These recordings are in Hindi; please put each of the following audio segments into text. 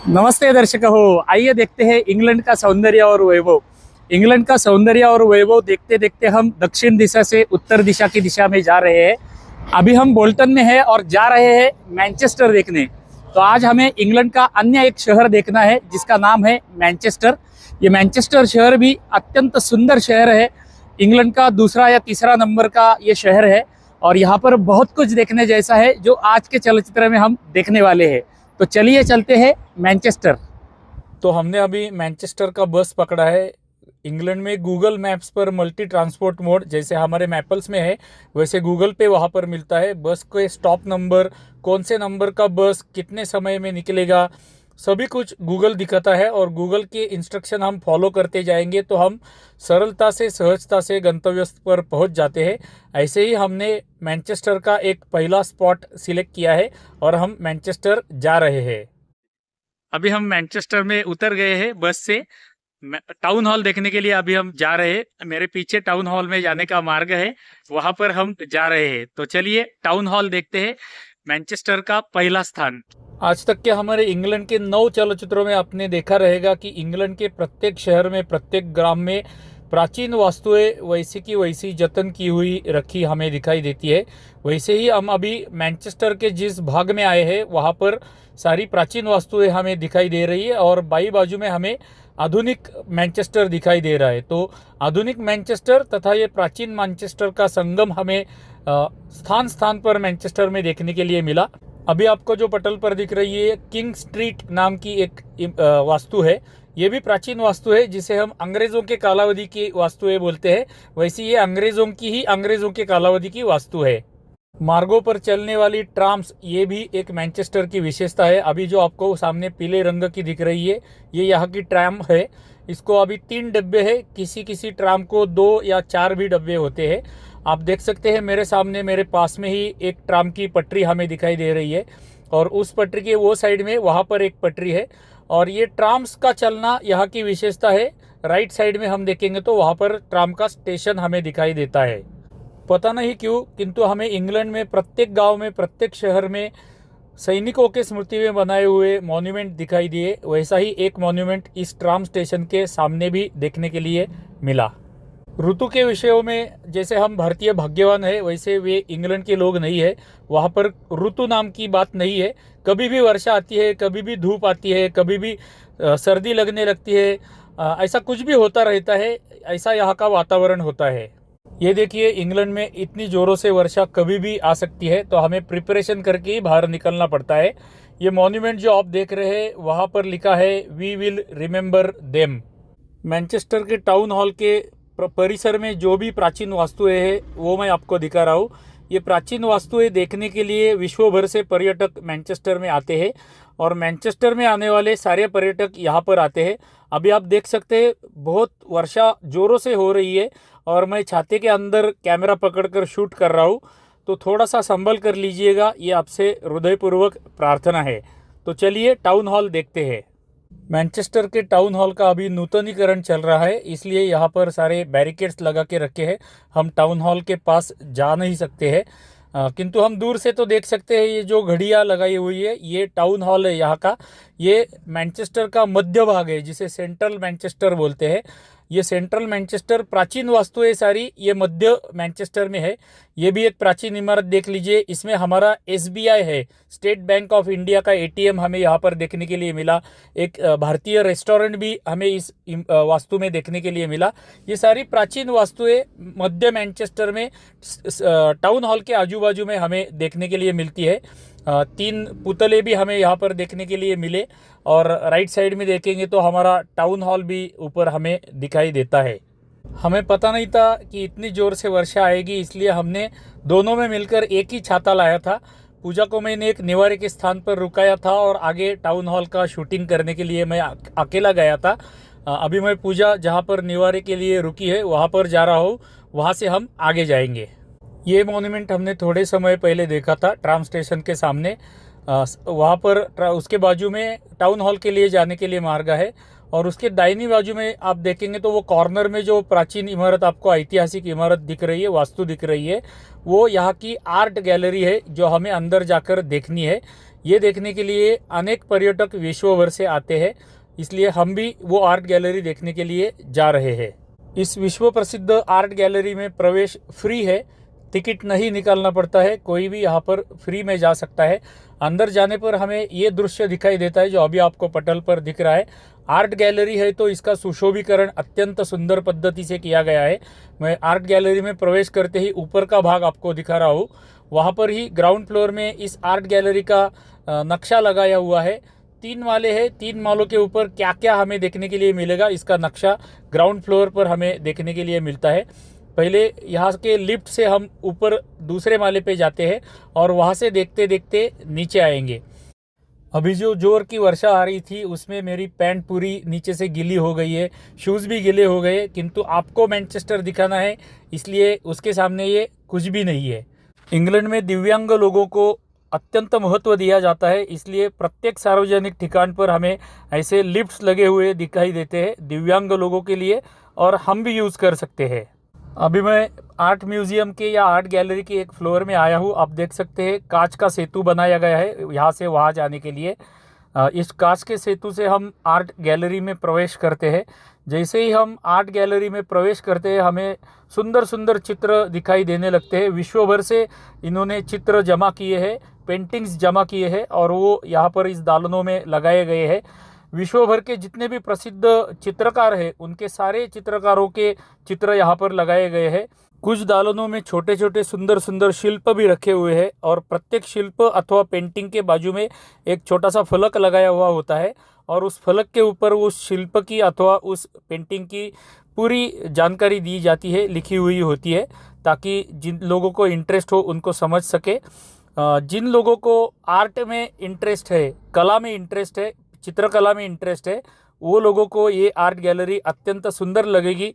नमस्ते दर्शक हो। आइए देखते हैं इंग्लैंड का सौंदर्य और वैभव। इंग्लैंड का सौंदर्य और वैभव देखते देखते हम दक्षिण दिशा से उत्तर दिशा की दिशा में जा रहे हैं। अभी हम बोल्टन में हैं और जा रहे हैं मैनचेस्टर देखने। तो आज हमें इंग्लैंड का अन्य एक शहर देखना है जिसका नाम है मैनचेस्टर। ये मैनचेस्टर शहर भी अत्यंत सुंदर शहर है। इंग्लैंड का दूसरा या तीसरा नंबर का ये शहर है और यहाँ पर बहुत कुछ देखने जैसा है जो आज के चलचित्र में हम देखने वाले हैं। तो चलिए चलते हैं मैनचेस्टर। तो हमने अभी मैनचेस्टर का बस पकड़ा है। इंग्लैंड में गूगल मैप्स पर मल्टी ट्रांसपोर्ट मोड जैसे हमारे मैपल्स में है वैसे गूगल पे वहाँ पर मिलता है। बस के स्टॉप नंबर, कौन से नंबर का बस कितने समय में निकलेगा, सभी कुछ गूगल दिखाता है और गूगल के इंस्ट्रक्शन हम फॉलो करते जाएंगे तो हम सरलता से सहजता से गंतव्य पर पहुंच जाते हैं। ऐसे ही हमने मैनचेस्टर का एक पहला स्पॉट सिलेक्ट किया है और हम मैनचेस्टर जा रहे हैं। अभी हम मैनचेस्टर में उतर गए हैं बस से। टाउन हॉल देखने के लिए अभी हम जा रहे हैं। मेरे पीछे टाउन हॉल में जाने का मार्ग है, वहां पर हम जा रहे हैं। तो चलिए टाउन हॉल देखते हैं, मैनचेस्टर का पहला स्थान। आज तक के हमारे इंग्लैंड के 9 चलचित्रों में आपने देखा रहेगा कि इंग्लैंड के प्रत्येक शहर में, प्रत्येक ग्राम में प्राचीन वास्तुएं वैसी की वैसी जतन की हुई रखी हमें दिखाई देती है। वैसे ही हम अभी मैनचेस्टर के जिस भाग में आए हैं वहाँ पर सारी प्राचीन वास्तुएं हमें दिखाई दे रही है और बाई बाजू में हमें आधुनिक मैनचेस्टर दिखाई दे रहा है। तो आधुनिक मैनचेस्टर तथा ये प्राचीन मैनचेस्टर का संगम हमें स्थान स्थान पर मैनचेस्टर में देखने के लिए मिला। अभी आपको जो पटल पर दिख रही है किंग स्ट्रीट नाम की एक वास्तु है। ये भी प्राचीन वास्तु है जिसे हम अंग्रेजों के कालावधि की वास्तुएं बोलते हैं। वैसे ये अंग्रेजों के कालावधि की वास्तु है। मार्गों पर चलने वाली ट्राम्स, ये भी एक मैनचेस्टर की विशेषता है। अभी जो आपको सामने पीले रंग की दिख रही है ये यहाँ की ट्राम है। इसको अभी 3 डब्बे है, किसी किसी ट्राम को 2 या 4 भी डब्बे होते हैं। आप देख सकते हैं मेरे सामने, मेरे पास में ही एक ट्राम की पटरी हमें दिखाई दे रही है और उस पटरी के वो साइड में वहाँ पर एक पटरी है। और ये ट्राम्स का चलना यहाँ की विशेषता है। राइट साइड में हम देखेंगे तो वहाँ पर ट्राम का स्टेशन हमें दिखाई देता है। पता नहीं क्यों किंतु हमें इंग्लैंड में प्रत्येक गांव में, प्रत्येक शहर में सैनिकों के स्मृति में बनाए हुए मॉन्यूमेंट दिखाई दिए। वैसा ही एक मॉन्यूमेंट इस ट्राम स्टेशन के सामने भी देखने के लिए मिला। ऋतु के विषयों में जैसे हम भारतीय भाग्यवान है वैसे वे इंग्लैंड के लोग नहीं है। वहाँ पर ऋतु नाम की बात नहीं है। कभी भी वर्षा आती है, कभी भी धूप आती है, कभी भी सर्दी लगने लगती है। ऐसा कुछ भी होता रहता है, ऐसा यहाँ का वातावरण होता है। ये देखिए इंग्लैंड में इतनी जोरों से वर्षा कभी भी आ सकती है तो हमें प्रिपरेशन करके ही बाहर निकलना पड़ता है। ये मॉन्यूमेंट जो आप देख रहे हैं वहाँ पर लिखा है we will remember them. Manchester के टाउन हॉल के परिसर में जो भी प्राचीन वास्तुएं हैं वो मैं आपको दिखा रहा हूँ। ये प्राचीन वास्तुएं देखने के लिए विश्व भर से पर्यटक मैनचेस्टर में आते हैं और मैनचेस्टर में आने वाले सारे पर्यटक यहाँ पर आते हैं। अभी आप देख सकते हैं बहुत वर्षा जोरों से हो रही है और मैं छाते के अंदर कैमरा पकड़कर शूट कर रहा हूँ, तो थोड़ा सा संभल कर लीजिएगा, ये आपसे हृदयपूर्वक प्रार्थना है। तो चलिए टाउन हॉल देखते हैं। मैनचेस्टर के टाउन हॉल का अभी नूतनीकरण चल रहा है, इसलिए यहाँ पर सारे बैरिकेड्स लगा के रखे हैं। हम टाउन हॉल के पास जा नहीं सकते हैं, किंतु हम दूर से तो देख सकते हैं। ये जो घड़ियाँ लगाई हुई है ये टाउन हॉल है यहाँ का। ये मैनचेस्टर का मध्य भाग है जिसे सेंट्रल मैनचेस्टर बोलते हैं। ये सेंट्रल मैनचेस्टर प्राचीन वास्तु है सारी, ये मध्य मैनचेस्टर में है। ये भी एक प्राचीन इमारत देख लीजिए, इसमें हमारा एसबीआई है, स्टेट बैंक ऑफ इंडिया का एटीएम हमें यहाँ पर देखने के लिए मिला। एक भारतीय रेस्टोरेंट भी हमें इस वास्तु में देखने के लिए मिला। ये सारी प्राचीन वास्तुएं मध्य मैनचेस्टर में टाउन हॉल के आजू बाजू में हमें देखने के लिए मिलती है। 3 पुतले भी हमें यहाँ पर देखने के लिए मिले और राइट साइड में देखेंगे तो हमारा टाउन हॉल भी ऊपर हमें दिखाई देता है। हमें पता नहीं था कि इतनी ज़ोर से वर्षा आएगी, इसलिए हमने दोनों में मिलकर एक ही छाता लाया था। पूजा को मैंने एक निवारे के स्थान पर रुकाया था और आगे टाउन हॉल का शूटिंग करने के लिए मैं अकेला गया था। अभी मैं पूजा जहाँ पर निवारे के लिए रुकी है वहाँ पर जा रहा हूँ, वहाँ से हम आगे जाएंगे। ये मॉन्यूमेंट हमने थोड़े समय पहले देखा था ट्राम स्टेशन के सामने। वहाँ पर उसके बाजू में टाउन हॉल के लिए जाने के लिए मार्ग है और उसके दाहिनी बाजू में आप देखेंगे तो वो कॉर्नर में जो प्राचीन इमारत आपको ऐतिहासिक इमारत दिख रही है, वास्तु दिख रही है, वो यहाँ की आर्ट गैलरी है जो हमें अंदर जाकर देखनी है। ये देखने के लिए अनेक पर्यटक विश्व भर से आते हैं, इसलिए हम भी वो आर्ट गैलरी देखने के लिए जा रहे हैं। इस विश्व प्रसिद्ध आर्ट गैलरी में प्रवेश फ्री है, टिकट नहीं निकालना पड़ता है, कोई भी यहाँ पर फ्री में जा सकता है। अंदर जाने पर हमें ये दृश्य दिखाई देता है जो अभी आपको पटल पर दिख रहा है। आर्ट गैलरी है तो इसका सुशोभीकरण अत्यंत सुंदर पद्धति से किया गया है। मैं आर्ट गैलरी में प्रवेश करते ही ऊपर का भाग आपको दिखा रहा हूँ, वहाँ पर ही ग्राउंड फ्लोर में इस आर्ट गैलरी का नक्शा लगाया हुआ है। 3 माले हैं, 3 मालों के ऊपर क्या क्या हमें देखने के लिए मिलेगा इसका नक्शा ग्राउंड फ्लोर पर हमें देखने के लिए मिलता है। पहले यहाँ के लिफ्ट से हम ऊपर दूसरे माले पे जाते हैं और वहाँ से देखते देखते नीचे आएंगे। अभी जो जोर की वर्षा आ रही थी उसमें मेरी पैंट पूरी नीचे से गीली हो गई है, शूज़ भी गीले हो गए, किंतु आपको मैनचेस्टर दिखाना है इसलिए उसके सामने ये कुछ भी नहीं है। इंग्लैंड में दिव्यांग लोगों को अत्यंत महत्व दिया जाता है, इसलिए प्रत्येक सार्वजनिक ठिकान पर हमें ऐसे लिफ्ट्स लगे हुए दिखाई देते हैं दिव्यांग लोगों के लिए, और हम भी यूज़ कर सकते हैं। अभी मैं आर्ट म्यूजियम के या आर्ट गैलरी के एक फ्लोर में आया हूँ। आप देख सकते हैं कांच का सेतु बनाया गया है यहाँ से वहाँ जाने के लिए। इस कांच के सेतु से हम आर्ट गैलरी में प्रवेश करते हैं। जैसे ही हम आर्ट गैलरी में प्रवेश करते हैं हमें सुंदर सुंदर चित्र दिखाई देने लगते हैं। विश्व भर से इन्होंने चित्र जमा किए हैं, पेंटिंग्स जमा किए हैं और वो यहाँ पर इस दालनों में लगाए गए हैं। विश्व भर के जितने भी प्रसिद्ध चित्रकार हैं उनके सारे चित्रकारों के चित्र यहाँ पर लगाए गए हैं। कुछ दालनों में छोटे छोटे सुंदर सुंदर शिल्प भी रखे हुए हैं और प्रत्येक शिल्प अथवा पेंटिंग के बाजू में एक छोटा सा फलक लगाया हुआ होता है और उस फलक के ऊपर उस शिल्प की अथवा उस पेंटिंग की पूरी जानकारी दी जाती है, लिखी हुई होती है, ताकि जिन लोगों को इंटरेस्ट हो उनको समझ सके। जिन लोगों को आर्ट में इंटरेस्ट है, कला में इंटरेस्ट है, चित्रकला में इंटरेस्ट है, वो लोगों को ये आर्ट गैलरी अत्यंत सुंदर लगेगी।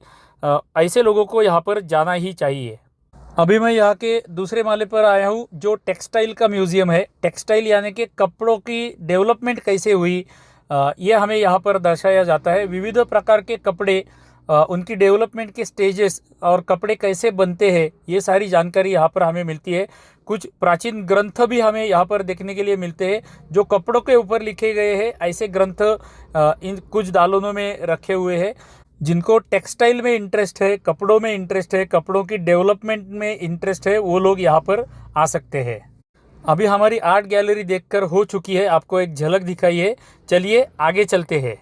ऐसे लोगों को यहाँ पर जाना ही चाहिए। अभी मैं यहाँ के दूसरे माले पर आया हूँ जो टेक्सटाइल का म्यूज़ियम है। टेक्सटाइल यानी कि कपड़ों की डेवलपमेंट कैसे हुई ये हमें यहाँ पर दर्शाया जाता है। विविध प्रकार के कपड़े, उनकी डेवलपमेंट के स्टेजेस और कपड़े कैसे बनते हैं ये सारी जानकारी यहाँ पर हमें मिलती है। कुछ प्राचीन ग्रंथ भी हमें यहाँ पर देखने के लिए मिलते हैं जो कपड़ों के ऊपर लिखे गए हैं। ऐसे ग्रंथ इन कुछ दालनों में रखे हुए हैं। जिनको टेक्सटाइल में इंटरेस्ट है, कपड़ों में इंटरेस्ट है, कपड़ों की डेवलपमेंट में इंटरेस्ट है, वो लोग यहाँ पर आ सकते हैं। अभी हमारी आर्ट गैलरी देखकर हो चुकी है, आपको एक झलक दिखाई है। चलिए आगे चलते हैं।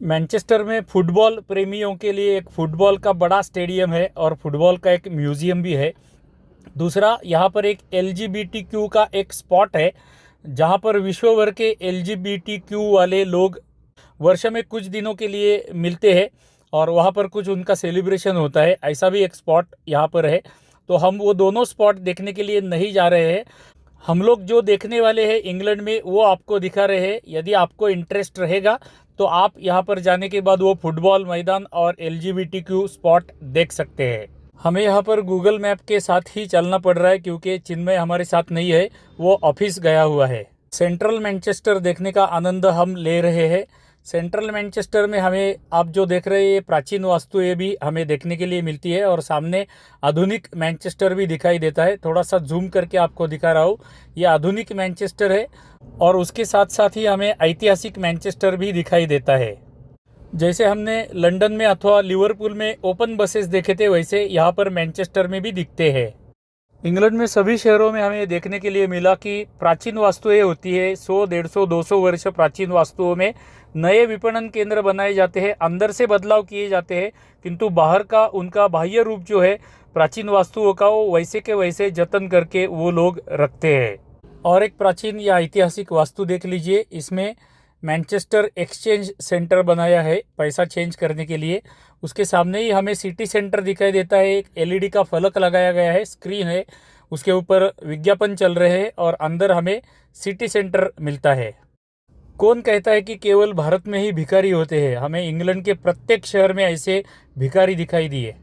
मैनचेस्टर में फुटबॉल प्रेमियों के लिए एक फुटबॉल का बड़ा स्टेडियम है और फुटबॉल का एक म्यूज़ियम भी है। दूसरा, यहाँ पर एक LGBTQ का एक स्पॉट है जहाँ पर विश्व भर के LGBTQ वाले लोग वर्ष में कुछ दिनों के लिए मिलते हैं और वहाँ पर कुछ उनका सेलिब्रेशन होता है। ऐसा भी एक स्पॉट यहाँ पर है। तो हम वो दोनों स्पॉट देखने के लिए नहीं जा रहे हैं। हम लोग जो देखने वाले हैं इंग्लैंड में वो आपको दिखा रहे हैं। यदि आपको इंटरेस्ट रहेगा तो आप यहाँ पर जाने के बाद वो फुटबॉल मैदान और LGBTQ स्पॉट देख सकते हैं। हमें यहाँ पर गूगल मैप के साथ ही चलना पड़ रहा है क्योंकि चिन्मय हमारे साथ नहीं है, वो ऑफिस गया हुआ है। सेंट्रल मैनचेस्टर देखने का आनंद हम ले रहे हैं। सेंट्रल मैनचेस्टर में हमें आप जो देख रहे हैं ये प्राचीन वास्तुएं भी हमें देखने के लिए मिलती है और सामने आधुनिक मैनचेस्टर भी दिखाई देता है। थोड़ा सा जूम करके आपको दिखा रहा हूँ, ये आधुनिक मैनचेस्टर है और उसके साथ साथ ही हमें ऐतिहासिक मैनचेस्टर भी दिखाई देता है। जैसे हमने लंदन में अथवा लिवरपूल में ओपन बसेस देखे थे वैसे यहाँ पर मैनचेस्टर में भी दिखते हैं। इंग्लैंड में सभी शहरों में हमें देखने के लिए मिला कि प्राचीन वास्तुएं होती है। 100, 150, 200 वर्ष प्राचीन वास्तुओं में नए विपणन केंद्र बनाए जाते हैं, अंदर से बदलाव किए जाते हैं, किंतु बाहर का उनका बाह्य रूप जो है प्राचीन वास्तुओं का वो वैसे के वैसे जतन करके वो लोग रखते हैं। और एक प्राचीन या ऐतिहासिक वास्तु देख लीजिए, इसमें मैनचेस्टर एक्सचेंज सेंटर बनाया है पैसा चेंज करने के लिए। उसके सामने ही हमें सिटी सेंटर दिखाई देता है। एक LED का फलक लगाया गया है, स्क्रीन है, उसके ऊपर विज्ञापन चल रहे हैं और अंदर हमें सिटी सेंटर मिलता है। कौन कहता है कि केवल भारत में ही भिखारी होते हैं? हमें इंग्लैंड के प्रत्येक शहर में ऐसे भिखारी दिखाई दिए।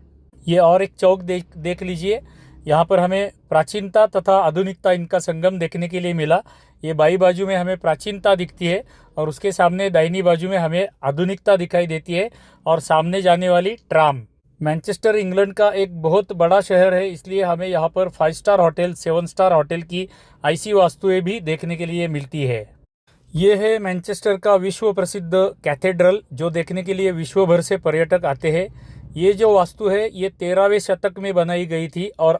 ये और एक चौक देख लीजिए, यहाँ पर हमें प्राचीनता तथा आधुनिकता इनका संगम देखने के लिए मिला। ये बाई बाजू में हमें प्राचीनता दिखती है और उसके सामने दाहिनी बाजू में हमें आधुनिकता दिखाई देती है और सामने जाने वाली ट्राम। मैनचेस्टर इंग्लैंड का एक बहुत बड़ा शहर है, इसलिए हमें यहाँ पर 5 स्टार होटल, 7 स्टार होटल की ऐसी वास्तुएं भी देखने के लिए मिलती है। ये है मैनचेस्टर का विश्व प्रसिद्ध कैथेड्रल, जो देखने के लिए विश्व भर से पर्यटक आते हैं। ये जो वास्तु है ये 13वें शतक में बनाई गई थी और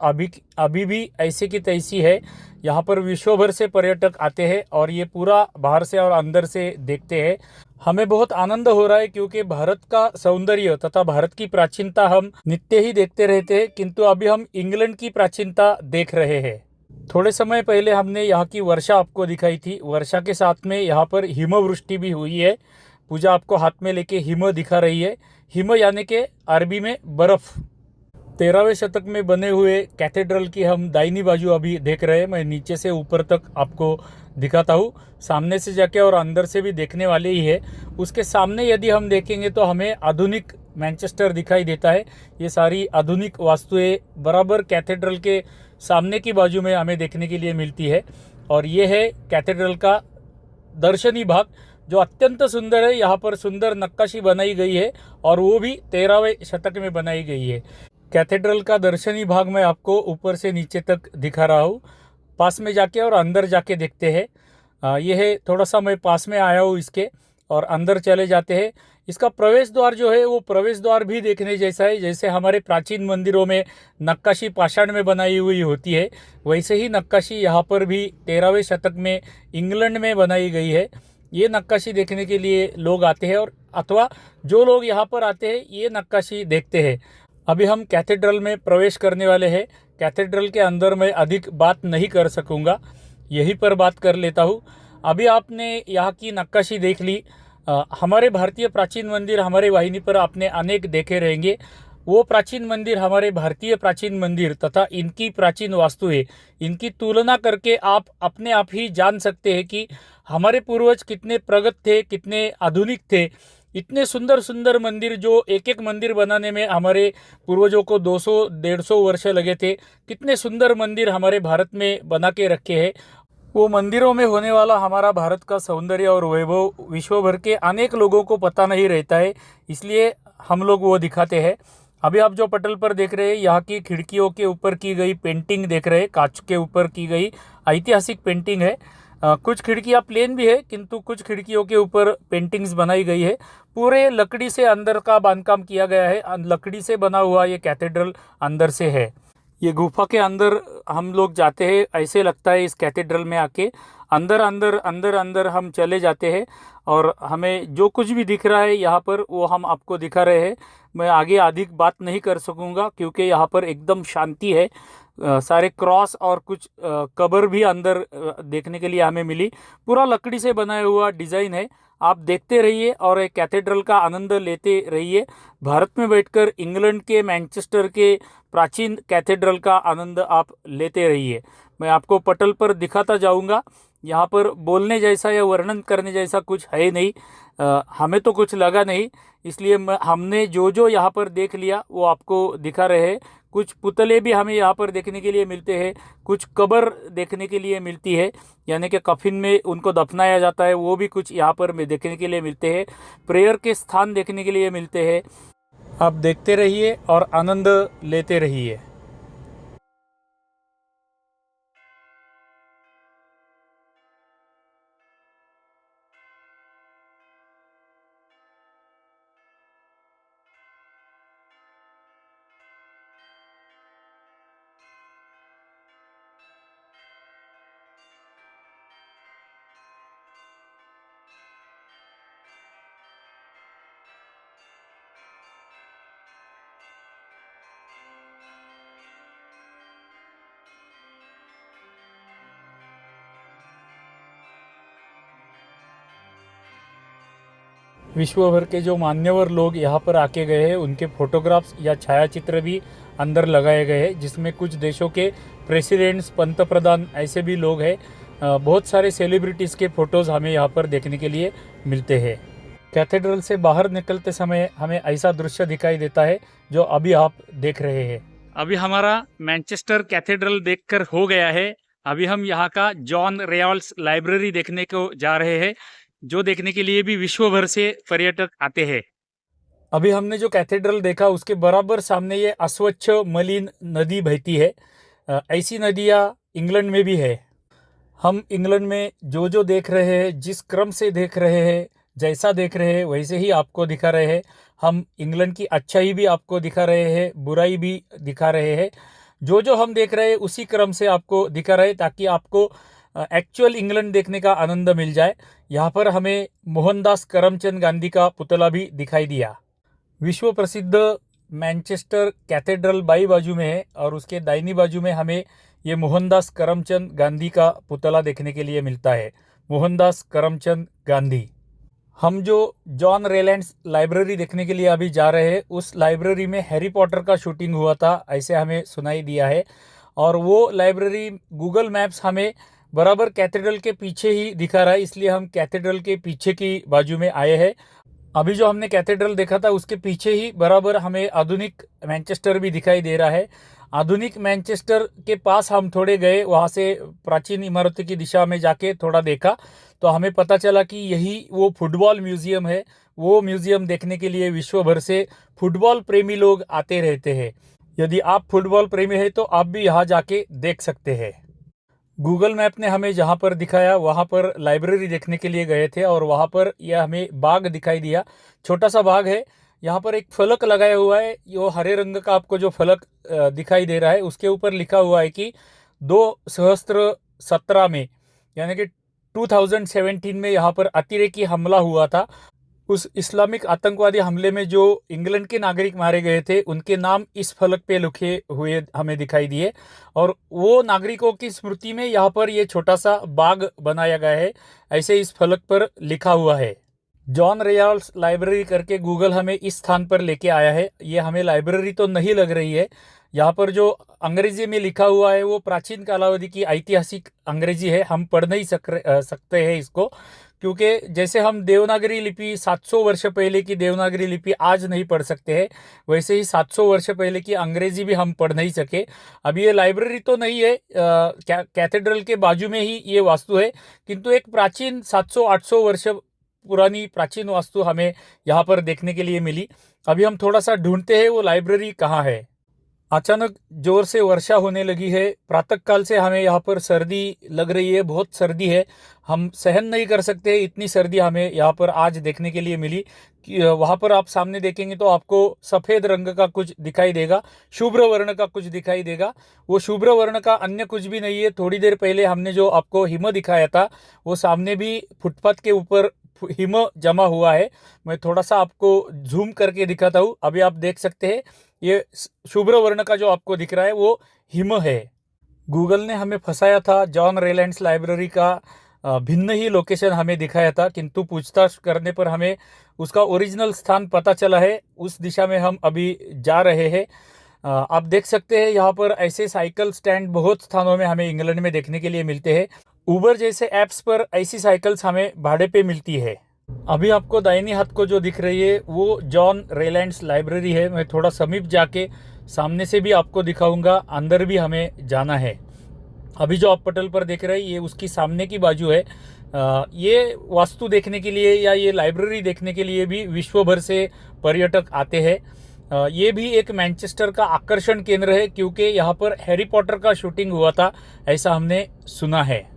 अभी भी ऐसे की तैसी है। यहाँ पर विश्व भर से पर्यटक आते हैं और ये पूरा बाहर से और अंदर से देखते हैं। हमें बहुत आनंद हो रहा है क्योंकि भारत का सौंदर्य तथा भारत की प्राचीनता हम नित्य ही देखते रहते हैं, किंतु अभी हम इंग्लैंड की प्राचीनता देख रहे हैं। थोड़े समय पहले हमने यहाँ की वर्षा आपको दिखाई थी। वर्षा के साथ में यहाँ पर हिमवृष्टि भी हुई है। पूजा आपको हाथ में लेके हिम दिखा रही है। हिम यानी कि अरबी में बर्फ। 13वें शतक में बने हुए कैथेड्रल की हम दाहिनी बाजू अभी देख रहे हैं। मैं नीचे से ऊपर तक आपको दिखाता हूँ, सामने से जाके और अंदर से भी देखने वाले ही है। उसके सामने यदि हम देखेंगे तो हमें आधुनिक मैनचेस्टर दिखाई देता है। ये सारी आधुनिक वास्तुएं बराबर कैथेड्रल के सामने की बाजू में हमें देखने के लिए मिलती है। और ये है कैथेड्रल का दर्शनी भाग, जो अत्यंत सुंदर है। यहाँ पर सुंदर नक्काशी बनाई गई है और वो भी 13वें शतक में बनाई गई है। कैथेड्रल का दर्शनी भाग मैं आपको ऊपर से नीचे तक दिखा रहा हूँ। पास में जाके और अंदर जाके देखते हैं। ये है, थोड़ा सा मैं पास में आया हूँ इसके और अंदर चले जाते हैं। इसका प्रवेश द्वार जो है वो प्रवेश द्वार भी देखने जैसा है। जैसे हमारे प्राचीन मंदिरों में नक्काशी पाषाण में बनाई हुई होती है, वैसे ही नक्काशी यहाँ पर भी 13वें शतक में इंग्लैंड में बनाई गई है। ये नक्काशी देखने के लिए लोग आते हैं और अथवा जो लोग यहाँ पर आते हैं ये नक्काशी देखते हैं। अभी हम कैथेड्रल में प्रवेश करने वाले हैं। कैथेड्रल के अंदर मैं अधिक बात नहीं कर सकूँगा, यहीं पर बात कर लेता हूँ। अभी आपने यहाँ की नक्काशी देख ली। हमारे भारतीय प्राचीन मंदिर हमारे वाहिनी पर आपने अनेक देखे रहेंगे। वो प्राचीन मंदिर, हमारे भारतीय प्राचीन मंदिर तथा इनकी प्राचीन वास्तुएं, इनकी तुलना करके आप अपने आप ही जान सकते हैं कि हमारे पूर्वज कितने प्रगत थे, कितने आधुनिक थे। इतने सुंदर सुंदर मंदिर, जो एक एक मंदिर बनाने में हमारे पूर्वजों को 200-150 वर्ष लगे थे, कितने सुंदर मंदिर हमारे भारत में बना के रखे हैं। वो मंदिरों में होने वाला हमारा भारत का सौंदर्य और वैभव विश्व भर के अनेक लोगों को पता नहीं रहता है, इसलिए हम लोग वो दिखाते हैं। अभी आप जो पटल पर देख रहे हैं, यहाँ की खिड़कियों के ऊपर की गई पेंटिंग देख रहे हैं। कांच के ऊपर की गई ऐतिहासिक पेंटिंग है। कुछ खिड़कियाँ प्लेन भी है, किंतु कुछ खिड़कियों के ऊपर पेंटिंग्स बनाई गई है। पूरे लकड़ी से अंदर का बांधकाम किया गया है। लकड़ी से बना हुआ ये कैथेड्रल अंदर से है। ये गुफा के अंदर हम लोग जाते हैं, ऐसे लगता है इस कैथेड्रल में आके अंदर अंदर अंदर अंदर हम चले जाते हैं और हमें जो कुछ भी दिख रहा है यहाँ पर वो हम आपको दिखा रहे हैं। मैं आगे अधिक बात नहीं कर सकूँगा क्योंकि यहाँ पर एकदम शांति है। सारे क्रॉस और कुछ कबर भी अंदर देखने के लिए हमें मिली। पूरा लकड़ी से बनाया हुआ डिज़ाइन है। आप देखते रहिए और एक कैथेड्रल का आनंद लेते रहिए। भारत में बैठकर इंग्लैंड के मैनचेस्टर के प्राचीन कैथेड्रल का आनंद आप लेते रहिए। मैं आपको पटल पर दिखाता जाऊंगा। यहाँ पर बोलने जैसा या वर्णन करने जैसा कुछ है नहीं। हमें तो कुछ लगा नहीं, इसलिए हमने जो जो यहाँ पर देख लिया वो आपको दिखा रहे हैं। कुछ पुतले भी हमें यहाँ पर देखने के लिए मिलते हैं, कुछ कब्र देखने के लिए मिलती है, यानी कि कफिन में उनको दफनाया जाता है, वो भी कुछ यहाँ पर देखने के लिए मिलते हैं। प्रेयर के स्थान देखने के लिए मिलते हैं। आप देखते रहिए और आनंद लेते रहिए। विश्व भर के जो मान्यवर लोग यहाँ पर आके गए हैं, उनके फोटोग्राफ्स या छायाचित्र भी अंदर लगाए गए हैं, जिसमें कुछ देशों के प्रेसिडेंट्स, पंतप्रधान ऐसे भी लोग हैं। बहुत सारे सेलिब्रिटीज़ के फ़ोटोज़ हमें यहाँ पर देखने के लिए मिलते हैं। कैथेड्रल से बाहर निकलते समय हमें ऐसा दृश्य दिखाई देता है जो अभी आप देख रहे हैं। अभी हमारा मैनचेस्टर कैथेड्रल देखकर हो गया है। अभी हम यहाँ का जॉन रेयॉल्स लाइब्रेरी देखने को जा रहे हैं, जो देखने के लिए भी विश्व भर से पर्यटक आते हैं। अभी हमने जो कैथेड्रल देखा उसके बराबर सामने ये अस्वच्छ मलिन नदी बहती है। ऐसी नदियाँ इंग्लैंड में भी है। हम इंग्लैंड में जो देख रहे हैं, जिस क्रम से देख रहे हैं, जैसा देख रहे हैं वैसे ही आपको दिखा रहे हैं। हम इंग्लैंड की अच्छाई भी आपको दिखा रहे हैं, बुराई भी दिखा रहे हैं। जो हम देख रहे हैं उसी क्रम से आपको दिखा रहे हैं, ताकि आपको एक्चुअल इंग्लैंड देखने का आनंद मिल जाए। यहाँ पर हमें मोहनदास करमचंद गांधी का पुतला भी दिखाई दिया। विश्व प्रसिद्ध मैनचेस्टर कैथेड्रल बाई बाजू में है और उसके दाहिनी बाजू में हमें ये मोहनदास करमचंद गांधी का पुतला देखने के लिए मिलता है। मोहनदास करमचंद गांधी। हम जो जॉन रेलैंड्स लाइब्रेरी देखने के लिए अभी जा रहे हैं, उस लाइब्रेरी में हैरी पॉटर का शूटिंग हुआ था, ऐसे हमें सुनाई दिया है। और वो लाइब्रेरी गूगल मैप्स हमें बराबर कैथेड्रल के पीछे ही दिखा रहा है, इसलिए हम कैथेड्रल के पीछे की बाजू में आए हैं। अभी जो हमने कैथेड्रल देखा था उसके पीछे ही बराबर हमें आधुनिक मैनचेस्टर भी दिखाई दे रहा है। आधुनिक मैनचेस्टर के पास हम थोड़े गए, वहाँ से प्राचीन इमारतों की दिशा में जाके थोड़ा देखा तो हमें पता चला कि यही वो फुटबॉल म्यूजियम है। वो म्यूजियम देखने के लिए विश्व भर से फुटबॉल प्रेमी लोग आते रहते हैं। यदि आप फुटबॉल प्रेमी हैं तो आप भी यहाँ जाके देख सकते हैं। गूगल मैप ने हमें जहाँ पर दिखाया वहाँ पर लाइब्रेरी देखने के लिए गए थे और वहाँ पर यह हमें बाग दिखाई दिया। छोटा सा बाग है, यहाँ पर एक फलक लगाया हुआ है। ये हरे रंग का आपको जो फलक दिखाई दे रहा है उसके ऊपर लिखा हुआ है कि 2017 में यानी कि 2017 में यहाँ पर अतिरेकी हमला हुआ था। उस इस्लामिक आतंकवादी हमले में जो इंग्लैंड के नागरिक मारे गए थे उनके नाम इस फलक पे लिखे हुए हमें दिखाई दिए और वो नागरिकों की स्मृति में यहाँ पर ये छोटा सा बाग बनाया गया है, ऐसे इस फलक पर लिखा हुआ है। जॉन रेयॉल्स लाइब्रेरी करके गूगल हमें इस स्थान पर लेके आया है। ये हमें लाइब्रेरी तो नहीं लग रही है। यहाँ पर जो अंग्रेजी में लिखा हुआ है वो प्राचीन कालावधि की ऐतिहासिक अंग्रेजी है, हम पढ़ नहीं सकते हैं इसको, क्योंकि जैसे हम देवनागरी लिपि 700 वर्ष पहले की देवनागरी लिपि आज नहीं पढ़ सकते हैं, वैसे ही 700 वर्ष पहले की अंग्रेजी भी हम पढ़ नहीं सके। अभी ये लाइब्रेरी तो नहीं है, कैथेड्रल के बाजू में ही ये वास्तु है, किंतु एक प्राचीन 700-800 वर्ष पुरानी प्राचीन वास्तु हमें यहाँ पर देखने के लिए मिली। अभी हम थोड़ा सा ढूंढते हैं वो लाइब्रेरी कहाँ है। अचानक जोर से वर्षा होने लगी है। प्रातःकाल से हमें यहाँ पर सर्दी लग रही है, बहुत सर्दी है, हम सहन नहीं कर सकते इतनी सर्दी हमें यहाँ पर आज देखने के लिए मिली। वहाँ पर आप सामने देखेंगे तो आपको सफ़ेद रंग का कुछ दिखाई देगा, शुभ्र वर्ण का कुछ दिखाई देगा। वो शुभ्र वर्ण का अन्य कुछ भी नहीं है। थोड़ी देर पहले हमने जो आपको हिम दिखाया था वो सामने भी फुटपाथ के ऊपर हिम जमा हुआ है। मैं थोड़ा सा आपको जूम करके दिखाता हूँ। अभी आप देख सकते हैं ये शुभ्र वर्ण का जो आपको दिख रहा है वो हिम है। गूगल ने हमें फंसाया था। जॉन रेलैंड्स लाइब्रेरी का भिन्न ही लोकेशन हमें दिखाया था, किंतु पूछताछ करने पर हमें उसका ओरिजिनल स्थान पता चला है। उस दिशा में हम अभी जा रहे हैं। आप देख सकते हैं यहाँ पर ऐसे साइकिल स्टैंड बहुत स्थानों में हमें इंग्लैंड में देखने के लिए मिलते हैं। उबर जैसे ऐप्स पर ऐसी साइकिल्स हमें भाड़े पे मिलती है। अभी आपको दाहिनी हाथ को जो दिख रही है वो जॉन रेलैंड्स लाइब्रेरी है। मैं थोड़ा समीप जाके सामने से भी आपको दिखाऊंगा, अंदर भी हमें जाना है। अभी जो आप पटल पर देख रहे हैं ये उसकी सामने की बाजू है। ये वास्तु देखने के लिए या ये लाइब्रेरी देखने के लिए भी विश्व भर से पर्यटक आते हैं। ये भी एक मैनचेस्टर का आकर्षण केंद्र है, क्योंकि यहाँ पर हैरी पॉटर का शूटिंग हुआ था, ऐसा हमने सुना है।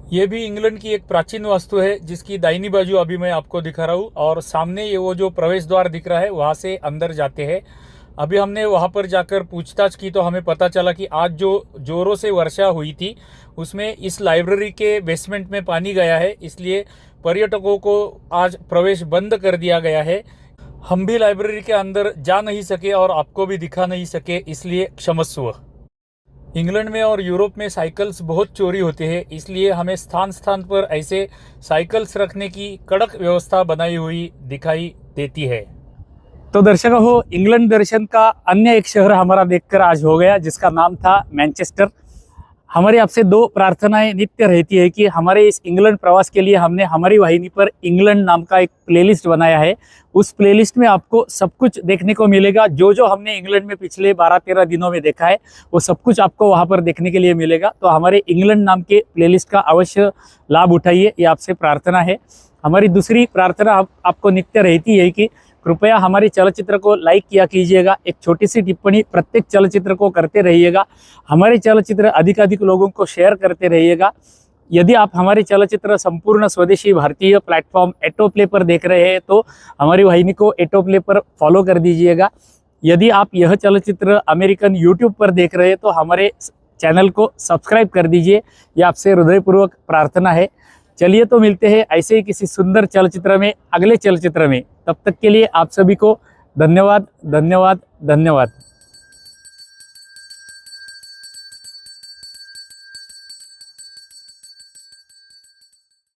ये भी इंग्लैंड की एक प्राचीन वास्तु है, जिसकी दाहिनी बाजू अभी मैं आपको दिखा रहा हूँ और सामने ये वो जो प्रवेश द्वार दिख रहा है वहाँ से अंदर जाते हैं। अभी हमने वहाँ पर जाकर पूछताछ की तो हमें पता चला कि आज जो जोरों से वर्षा हुई थी उसमें इस लाइब्रेरी के बेसमेंट में पानी गया है, इसलिए पर्यटकों को आज प्रवेश बंद कर दिया गया है। हम भी लाइब्रेरी के अंदर जा नहीं सके और आपको भी दिखा नहीं सके, इसलिए क्षमस्व। इंग्लैंड में और यूरोप में साइकिल्स बहुत चोरी होते हैं, इसलिए हमें स्थान स्थान पर ऐसे साइकिल्स रखने की कड़क व्यवस्था बनाई हुई दिखाई देती है। तो दर्शकों हो, इंग्लैंड दर्शन का अन्य एक शहर हमारा देखकर आज हो गया, जिसका नाम था मैनचेस्टर। हमारी आपसे दो प्रार्थनाएं नित्य रहती है कि हमारे इस इंग्लैंड प्रवास के लिए हमने हमारी वाहिनी पर इंग्लैंड नाम का एक प्लेलिस्ट बनाया है। उस प्लेलिस्ट में आपको सब कुछ देखने को मिलेगा। जो जो हमने इंग्लैंड में पिछले 12-13 दिनों में देखा है वो सब कुछ आपको वहाँ पर देखने के लिए मिलेगा। तो हमारे इंग्लैंड नाम के प्लेलिस्ट का अवश्य लाभ उठाइए, ये आपसे प्रार्थना है। हमारी दूसरी प्रार्थना आपको नित्य रहती है कि कृपया हमारे चलचित्र को लाइक किया कीजिएगा। एक छोटी सी टिप्पणी प्रत्येक चलचित्र को करते रहिएगा। हमारे चलचित्र अधिक लोगों को शेयर करते रहिएगा। यदि आप हमारे चलचित्र संपूर्ण स्वदेशी भारतीय प्लेटफॉर्म एटोप्ले पर देख रहे हैं तो हमारी वाहिनी को एटोप्ले पर फॉलो कर दीजिएगा। यदि आप यह चलचित्र अमेरिकन यूट्यूब पर देख रहे हैं तो हमारे चैनल को सब्सक्राइब कर दीजिए। ये आपसे हृदयपूर्वक प्रार्थना है। चलिए तो मिलते हैं ऐसे ही किसी सुंदर चलचित्र में, अगले चलचित्र में। तब तक के लिए आप सभी को धन्यवाद, धन्यवाद, धन्यवाद।